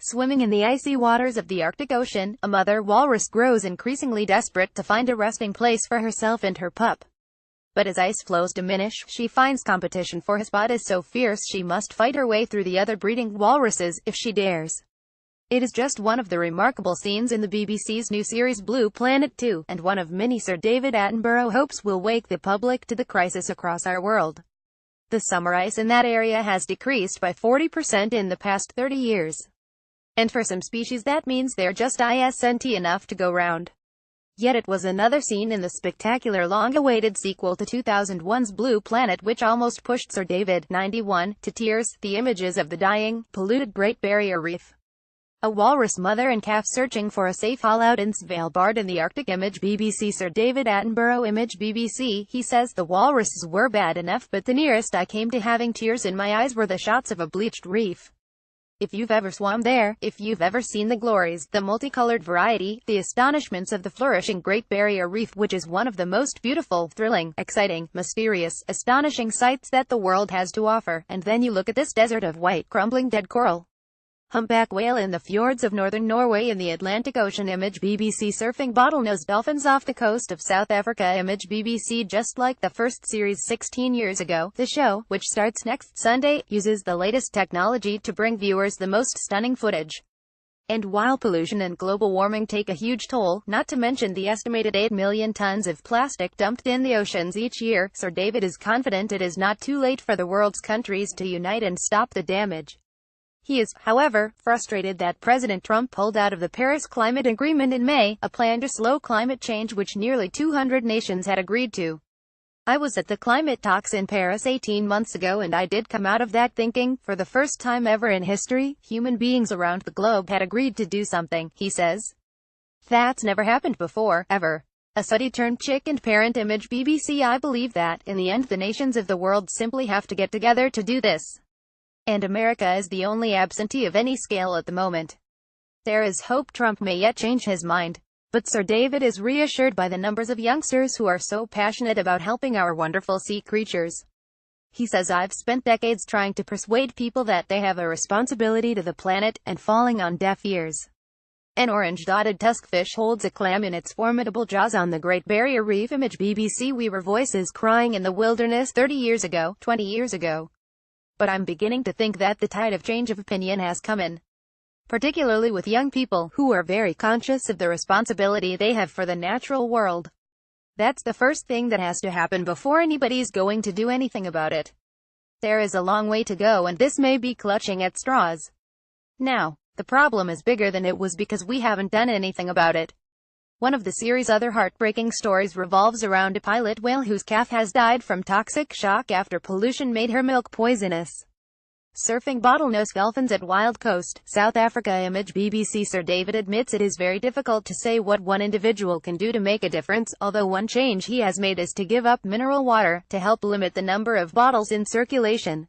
Swimming in the icy waters of the Arctic Ocean, a mother walrus grows increasingly desperate to find a resting place for herself and her pup. But as ice flows diminish, she finds competition for her spot is so fierce she must fight her way through the other breeding walruses, if she dares. It is just one of the remarkable scenes in the BBC's new series Blue Planet 2, and one of many Sir David Attenborough hopes will wake the public to the crisis across our world. The summer ice in that area has decreased by 40% in the past 30 years. And for some species that means they're just isn't enough to go round. Yet it was another scene in the spectacular long-awaited sequel to 2001's Blue Planet which almost pushed Sir David, 91, to tears, the images of the dying, polluted Great Barrier Reef. A walrus mother and calf searching for a safe haul-out in Svalbard in the Arctic. Image BBC Sir David Attenborough. Image BBC. He says the walruses were bad enough, but the nearest I came to having tears in my eyes were the shots of a bleached reef. If you've ever swum there, if you've ever seen the glories, the multicolored variety, the astonishments of the flourishing Great Barrier Reef, which is one of the most beautiful, thrilling, exciting, mysterious, astonishing sights that the world has to offer, and then you look at this desert of white, crumbling dead coral. Humpback whale in the fjords of northern Norway in the Atlantic Ocean. Image BBC Surfing bottlenose dolphins off the coast of South Africa. Image BBC Just like the first series 16 years ago, the show, which starts next Sunday, uses the latest technology to bring viewers the most stunning footage. And while pollution and global warming take a huge toll, not to mention the estimated 8 million tons of plastic dumped in the oceans each year, Sir David is confident it is not too late for the world's countries to unite and stop the damage. He is, however, frustrated that President Trump pulled out of the Paris Climate Agreement in May, a plan to slow climate change which nearly 200 nations had agreed to. I was at the climate talks in Paris 18 months ago and I did come out of that thinking, for the first time ever in history, human beings around the globe had agreed to do something, he says. That's never happened before, ever. A Saudi turned chick and parent. Image BBC I believe that, in the end, the nations of the world simply have to get together to do this. And America is the only absentee of any scale at the moment. There is hope Trump may yet change his mind. But Sir David is reassured by the numbers of youngsters who are so passionate about helping our wonderful sea creatures. He says I've spent decades trying to persuade people that they have a responsibility to the planet, and falling on deaf ears. An orange-dotted tuskfish holds a clam in its formidable jaws on the Great Barrier Reef. Image BBC We were voices crying in the wilderness 30 years ago, 20 years ago. But I'm beginning to think that the tide of change of opinion has come in. Particularly with young people, who are very conscious of the responsibility they have for the natural world. That's the first thing that has to happen before anybody's going to do anything about it. There is a long way to go and this may be clutching at straws. Now, the problem is bigger than it was because we haven't done anything about it. One of the series' other heartbreaking stories revolves around a pilot whale whose calf has died from toxic shock after pollution made her milk poisonous. Surfing bottlenose dolphins at Wild Coast, South Africa. Image BBC Sir David admits it is very difficult to say what one individual can do to make a difference, although one change he has made is to give up mineral water, to help limit the number of bottles in circulation.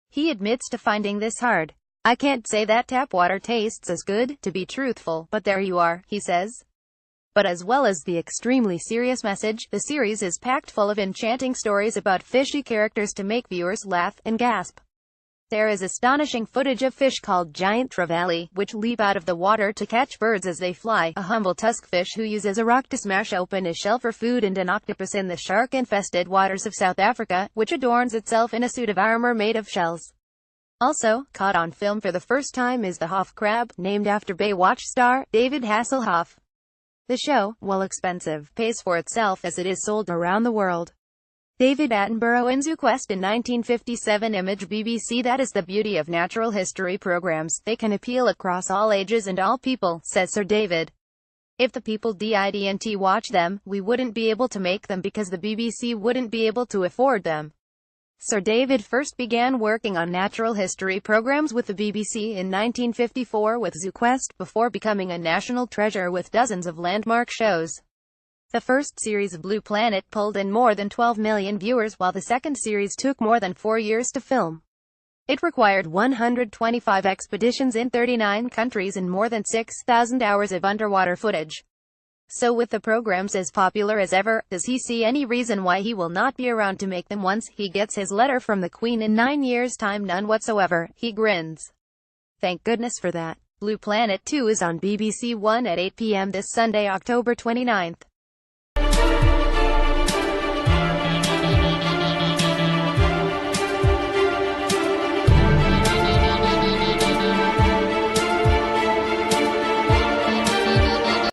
He admits to finding this hard. I can't say that tap water tastes as good, to be truthful, but there you are, he says. But as well as the extremely serious message, the series is packed full of enchanting stories about fishy characters to make viewers laugh and gasp. There is astonishing footage of fish called giant trevally, which leap out of the water to catch birds as they fly, a humble tuskfish who uses a rock to smash open a shell for food, and an octopus in the shark-infested waters of South Africa, which adorns itself in a suit of armor made of shells. Also, caught on film for the first time is the Hoff crab, named after Baywatch star David Hasselhoff. The show, while expensive, pays for itself as it is sold around the world. David Attenborough in ZooQuest in 1957. Image BBC That is the beauty of natural history programs, they can appeal across all ages and all people, says Sir David. If the people didn't watch them, we wouldn't be able to make them because the BBC wouldn't be able to afford them. Sir David first began working on natural history programs with the BBC in 1954 with ZooQuest, before becoming a national treasure with dozens of landmark shows. The first series of Blue Planet pulled in more than 12 million viewers, while the second series took more than 4 years to film. It required 125 expeditions in 39 countries and more than 6,000 hours of underwater footage. So with the programs as popular as ever, does he see any reason why he will not be around to make them once he gets his letter from the Queen in 9 years' time? None whatsoever, he grins. Thank goodness for that. Blue Planet 2 is on BBC One at 8 p.m. this Sunday, October 29.